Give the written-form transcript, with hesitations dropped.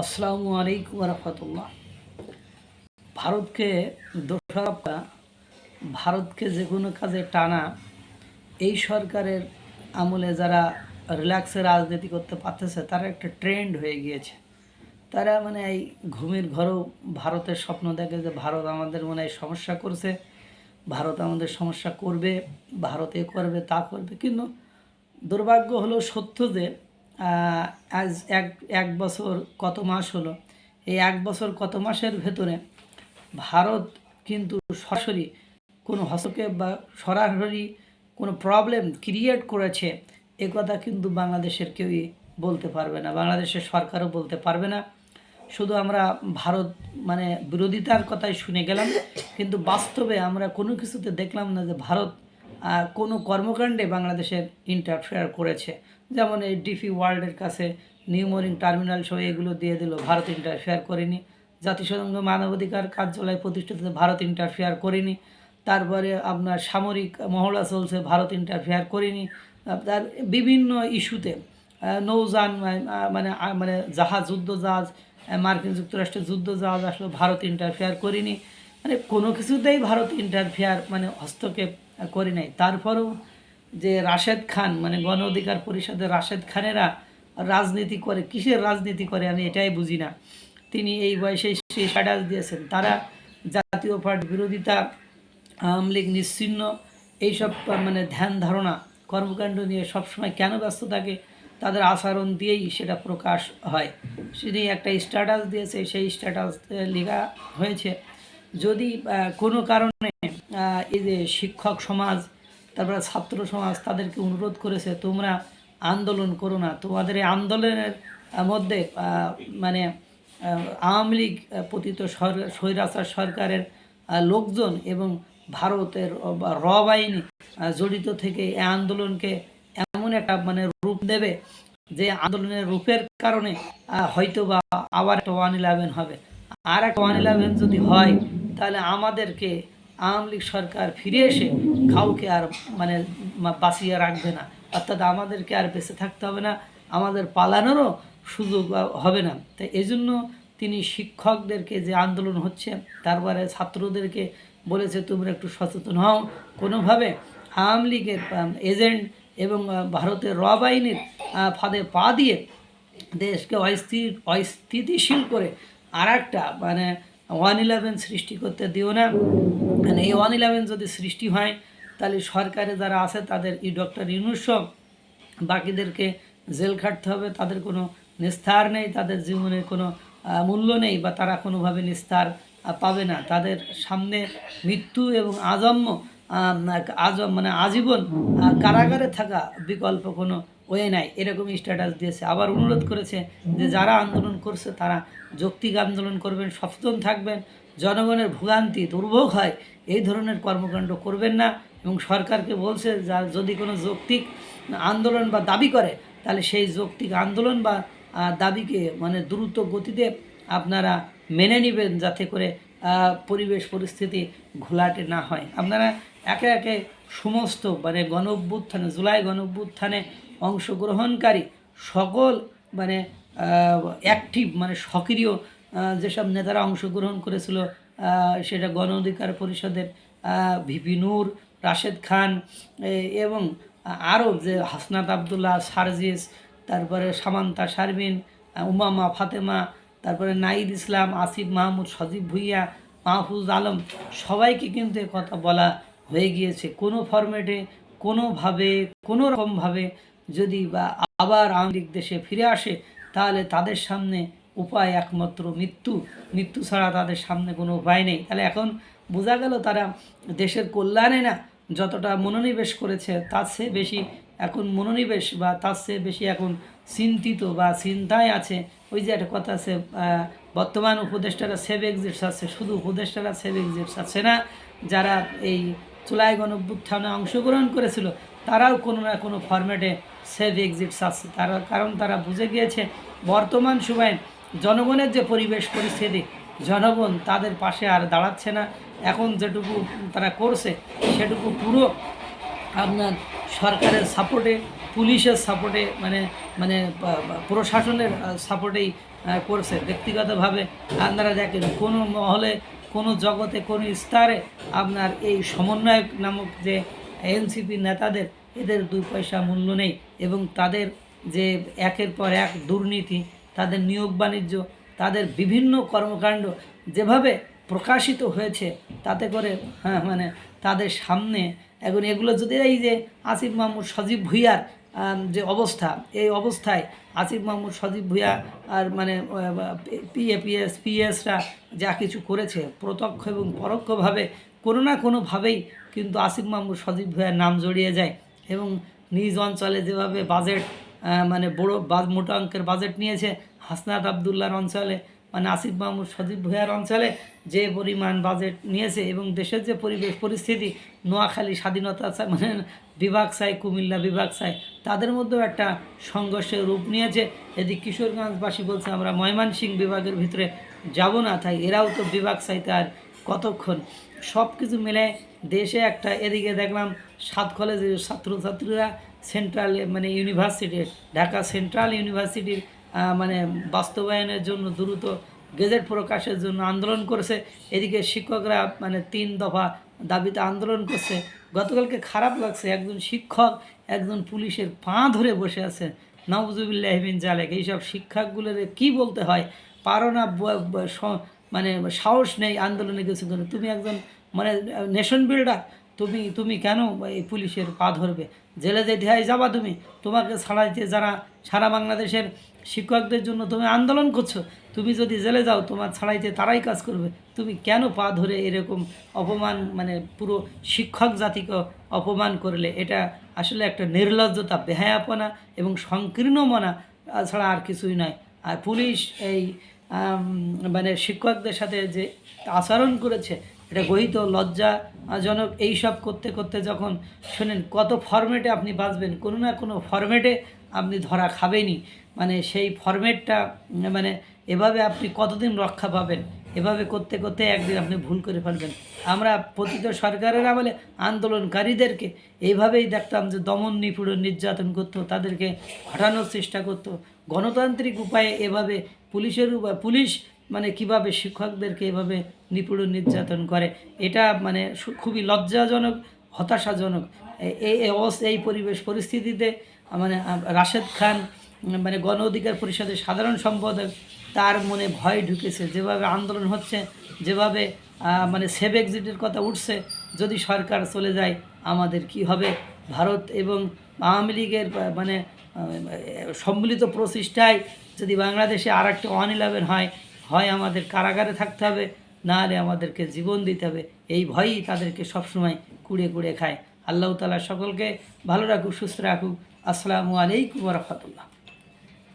আসসালামু আলাইকুম রহমতুল্লাহ। ভারতকে দোষারোপ, ভারতকে যে কোনো কাজে টানা, এই সরকারের আমলে যারা রিল্যাক্সে রাজনীতি করতে পারতেছে তারা একটা ট্রেন্ড হয়ে গিয়েছে। তারা মানে এই ঘুমের ঘরেও ভারতের স্বপ্ন দেখে যে ভারত আমাদের মনে হয় সমস্যা করছে, ভারত আমাদের সমস্যা করবে, ভারত এ করবে তা করবে। কিন্তু দুর্ভাগ্য হলো সত্য যে আজ এক এক বছর কত মাস হলো, এই এক বছর কত মাসের ভেতরে ভারত কিন্তু সরাসরি কোনো হস্তক্ষেপ বা সরাসরি কোনো প্রবলেম ক্রিয়েট করেছে এ কথা কিন্তু বাংলাদেশের কেউই বলতে পারবে না, বাংলাদেশের সরকারও বলতে পারবে না। শুধু আমরা ভারত মানে বিরোধিতার কথাই শুনে গেলাম, কিন্তু বাস্তবে আমরা কোনো কিছুতে দেখলাম না যে ভারত কোনো কর্মকাণ্ডে বাংলাদেশের ইন্টারফেয়ার করেছে। যেমন এই ডিপি ওয়ার্ল্ডের কাছে নিউ মরিং টার্মিনাল সহ এগুলো দিয়ে দিল, ভারত ইন্টারফেয়ার করেনি। জাতিসংঘ মানবাধিকার কার্যালয় প্রতিষ্ঠিত, ভারত ইন্টারফেয়ার করেনি। তারপরে আপনার সামরিক মহড়া চলছে, ভারত ইন্টারফেয়ার করেনি। তার বিভিন্ন ইস্যুতে নৌযান মানে মানে জাহাজ, যুদ্ধ জাহাজ, মার্কিন যুক্তরাষ্ট্রের যুদ্ধ জাহাজ আসলে ভারত ইন্টারফেয়ার করেনি। মানে কোনো কিছুতেই ভারত ইন্টারফেয়ার মানে হস্তক্ষেপ করে নাই। তারপরেও যে রাশেদ খান মানে গণ অধিকার পরিষদের রাশেদ খানেরা রাজনীতি করে, কিসের রাজনীতি করে আমি এটাই বুঝি না। তিনি এই বয়সে সেই স্ট্যাটাস দিয়েছেন, তারা জাতীয় পার্টি বিরোধিতা, আওয়ামী লীগ নিশ্চিহ্ন, এইসব মানে ধ্যান ধারণা কর্মকাণ্ড নিয়ে সবসময় কেন ব্যস্ত থাকে, তাদের আচরণ দিয়েই সেটা প্রকাশ হয়। তিনি একটা স্ট্যাটাস দিয়েছে, সেই স্ট্যাটাস লেখা হয়েছে, যদি কোনো কারণে এই যে শিক্ষক সমাজ, তারপরে ছাত্র সমাজ তাদেরকে অনুরোধ করেছে তোমরা আন্দোলন করো না, তোমাদের এই আন্দোলনের মধ্যে মানে আওয়ামী লীগ পতিত স্বৈরাচার সরকারের লোকজন এবং ভারতের র বাহিনী জড়িত থেকে এই আন্দোলনকে এমন একটা মানে রূপ দেবে যে আন্দোলনের রূপের কারণে হয়তো বা আবার একটা 1-11 হবে। আর একটা 1-11 যদি হয় তাহলে আমাদেরকে আওয়ামী লীগ সরকার ফিরে এসে কাউকে আর মানে বাঁচিয়ে রাখবে না, অর্থাৎ আমাদেরকে আর বেঁচে থাকতে হবে না, আমাদের পালানোরও সুযোগ হবে না। তাই এই জন্য তিনি শিক্ষকদেরকে যে আন্দোলন হচ্ছে, তারপরে ছাত্রদেরকে বলেছে তোমরা একটু সচেতন হও, কোনোভাবে আওয়ামী লীগের এজেন্ট এবং ভারতের র বাহিনীর ফাঁদে পা দিয়ে দেশকে অস্থিতিশীল করে আর একটা মানে 1-11 সৃষ্টি করতে দিও না। মানে এই 1-11 যদি সৃষ্টি হয় তাহলে সরকারে যারা আছে তাদের ডক্টর ইউনূস সহ বাকিদেরকে জেল খাটতে হবে, তাদের কোনো নিস্তার নেই, তাদের জীবনের কোনো মূল্য নেই, বা তারা কোনোভাবে নিস্তার পাবে না, তাদের সামনে মৃত্যু এবং মানে আজীবন কারাগারে থাকা বিকল্প কোনো ওয়ে নাই, এরকম স্ট্যাটাস দিয়েছে। আবার অনুরোধ করেছে যে যারা আন্দোলন করছে তারা যৌক্তিক আন্দোলন করবেন, সচেতন থাকবেন, জনগণের ভোগান্তি দুর্ভোগ হয় এই ধরনের কর্মকাণ্ড করবেন না, এবং সরকারকে বলছে যদি কোনো যৌক্তিক আন্দোলন বা দাবি করে তাহলে সেই যৌক্তিক আন্দোলন বা দাবিকে মানে দ্রুত গতিতে আপনারা মেনে নেবেন, যাতে করে পরিবেশ পরিস্থিতি ঘোলাটে না হয়। আপনারা একে একে সমস্ত মানে গণ অভ্যুত্থানে, জুলাই গণ অভ্যুত্থানে অংশগ্রহণকারী সকল মানে অ্যাক্টিভ মানে সক্রিয় যেসব নেতারা অংশগ্রহণ করেছিল, সেটা গণ অধিকার পরিষদের ভিপি নূর, রাশেদ খান এবং আরও যে হাসনাত আবদুল্লাহ, সার্জিস, তারপরে সামান্তা শারমিন, উমামা ফাতেমা, তারপরে নাইদ ইসলাম, আসিফ মাহমুদ, সজীব ভুইয়া, মাহফুজ আলম, সবাইকে কিন্তু কথা বলা হয়ে গিয়েছে। কোনো ফরম্যাটে কোনোভাবে কোনো রকমভাবে যদি বা আবার আওয়ামী লীগ দেশে ফিরে আসে তাহলে তাদের সামনে উপায় একমাত্র মৃত্যু ছাড়া তাদের সামনে কোনো উপায় নেই। তাহলে এখন বোঝা গেল তারা দেশের কল্যাণে না যতটা মনোনিবেশ করেছে তার চেয়ে বেশি এখন মনোনিবেশ বা তার চেয়ে বেশি এখন চিন্তিত বা চিন্তায় আছে। ওই যে একটা কথা আছে, বর্তমান উপদেষ্টারা সেভ এক্সিটস আছে, শুধু উপদেষ্টারা সেভ এক্সিটস আছে না, যারা এই জুলাই গণঅভ্যুত্থানে অংশগ্রহণ করেছিল তারাও কোনো না কোনো ফরম্যাটে সেভ এক্সিটস আছে। কারণ তারা বুঝে গিয়েছে বর্তমান সময়ে জনগণের যে পরিবেশ পরিস্থিতি, জনগণ তাদের পাশে আর দাঁড়াচ্ছে না। এখন যেটুকু তারা করছে সেটুকু পুরো আপনার সরকারের সাপোর্টে, পুলিশের সাপোর্টে মানে মানে প্রশাসনের সাপোর্টেই করছে। ব্যক্তিগতভাবে আপনারা দেখেন কোনো মহলে, কোনো জগতে, কোনো স্তরে আপনার এই সমন্বয়ক নামক যে এনসিপি নেতাদের, এদের 2 পয়সা মূল্য নেই। এবং তাদের যে একের পর এক দুর্নীতি, তাদের নিয়োগ বাণিজ্য, তাদের বিভিন্ন কর্মকাণ্ড যেভাবে প্রকাশিত হয়েছে, তাতে করে মানে তাদের সামনে এখন এগুলো যদি এই যে আসিফ মাহমুদ, সজীব ভুঁইয়ার যে অবস্থা, এই অবস্থায় আসিফ মাহমুদ, সজীব ভুঁইয়া আর মানে পিএসরা যা কিছু করেছে প্রত্যক্ষ এবং পরোক্ষভাবে কোনো না কোনোভাবেই কিন্তু আসিফ মাহমুদ, সজীব ভুঁইয়ার নাম জড়িয়ে যায়। এবং নিজ অঞ্চলে যেভাবে বাজেট মানে বড় মোটা অঙ্কের বাজেট নিয়েছে, হাসনাত আবদুল্লাহর অঞ্চলে মানে আসিফ মাহমুদ, সজীব ভুঁইয়ার অঞ্চলে যে পরিমাণ বাজেট নিয়েছে, এবং দেশের যে পরিবেশ পরিস্থিতি, নোয়াখালী স্বাধীনতা মানে বিভাগ চাই, কুমিল্লা বিভাগ চাই, তাদের মধ্যেও একটা সংঘর্ষের রূপ নিয়েছে। এদিকে কিশোরগঞ্জবাসী বলছে আমরা ময়মনসিংহ বিভাগের ভিতরে যাব না, তাই এরাও তো বিভাগ চাইতে আর কতক্ষণ। সব কিছু মিলে দেশে একটা, এদিকে দেখলাম 7 কলেজের ছাত্রছাত্রীরা সেন্ট্রাল মানে ইউনিভার্সিটি, ঢাকা সেন্ট্রাল ইউনিভার্সিটির মানে বাস্তবায়নের জন্য দ্রুত গেজেট প্রকাশের জন্য আন্দোলন করেছে। এদিকে শিক্ষকরা মানে 3 দফা দাবিতে আন্দোলন করছে। গতকালকে খারাপ লাগছে, একজন শিক্ষক একজন পুলিশের পা ধরে বসে আছে। নাউজুবিল্লাহি মিন জালিক। এইসব শিক্ষকগুলোর কি বলতে হয়, পারো না মানে সাহস নেই আন্দোলনে কিছু করে। তুমি একজন মানে নেশন বিল্ডার, তুমি কেন এই পুলিশের পা ধরবে? জেলে যেতে হয় যাবা তুমি, তোমাকে ছাড়াইতে যারা সারা বাংলাদেশের শিক্ষকদের জন্য তুমি আন্দোলন করছো, তুমি যদি জেলে যাও তোমার ছাড়াইতে তারাই কাজ করবে। তুমি কেন পা ধরে এরকম অপমান মানে পুরো শিক্ষক জাতিকে অপমান করলে? এটা আসলে একটা নির্লজ্জতা, বেহায়াপনা এবং সংকীর্ণ মনা ছাড়া আর কিছুই নয়। আর পুলিশ এই মানে শিক্ষকদের সাথে যে আচরণ করেছে, এটা গহিত লজ্জাজনক। এইসব করতে করতে যখন শোনেন কত ফরম্যাটে আপনি বাঁচবেন, কোনো না কোনো ফরম্যাটে আপনি ধরা খাবেনই। মানে সেই ফরম্যাটটা মানে এভাবে আপনি কতদিন রক্ষা পাবেন? এভাবে করতে করতে একদিন আপনি ভুল করে ফেলবেন। আমরা পতিত সরকারের আমলে আন্দোলনকারীদেরকে এইভাবেই দেখতাম যে দমন, নিপীড়ন, নির্যাতন করতো, তাদেরকে হটানোর চেষ্টা করতো। গণতান্ত্রিক উপায়ে এভাবে পুলিশ মানে কিভাবে শিক্ষকদেরকে এভাবে নিপীড়ন, নির্যাতন করে, এটা মানে খুবই লজ্জাজনক, হতাশাজনক। এই পরিবেশ পরিস্থিতিতে মানে রাশেদ খান মানে গণ অধিকার পরিষদের সাধারণ সম্পাদক, তার মনে ভয় ঢুকেছে। যেভাবে আন্দোলন হচ্ছে, যেভাবে মানে সেভ এক্সিটের কথা উঠছে, যদি সরকার চলে যায় আমাদের কি হবে? ভারত এবং আওয়ামী লীগের মানে সম্মিলিত প্রচেষ্টায় যদি বাংলাদেশে আর একটা 111 হয় আমাদের কারাগারে থাকতে হবে, নাহলে আমাদেরকে জীবন দিতে হবে। এই ভয়ই তাদেরকে সবসময় কুড়ে কুড়ে খায়। আল্লাহ তাআলা সকলকে ভালো রাখুক, সুস্থ রাখুক। আসসালামু আলাইকুম ওয়া রাহমাতুল্লাহ।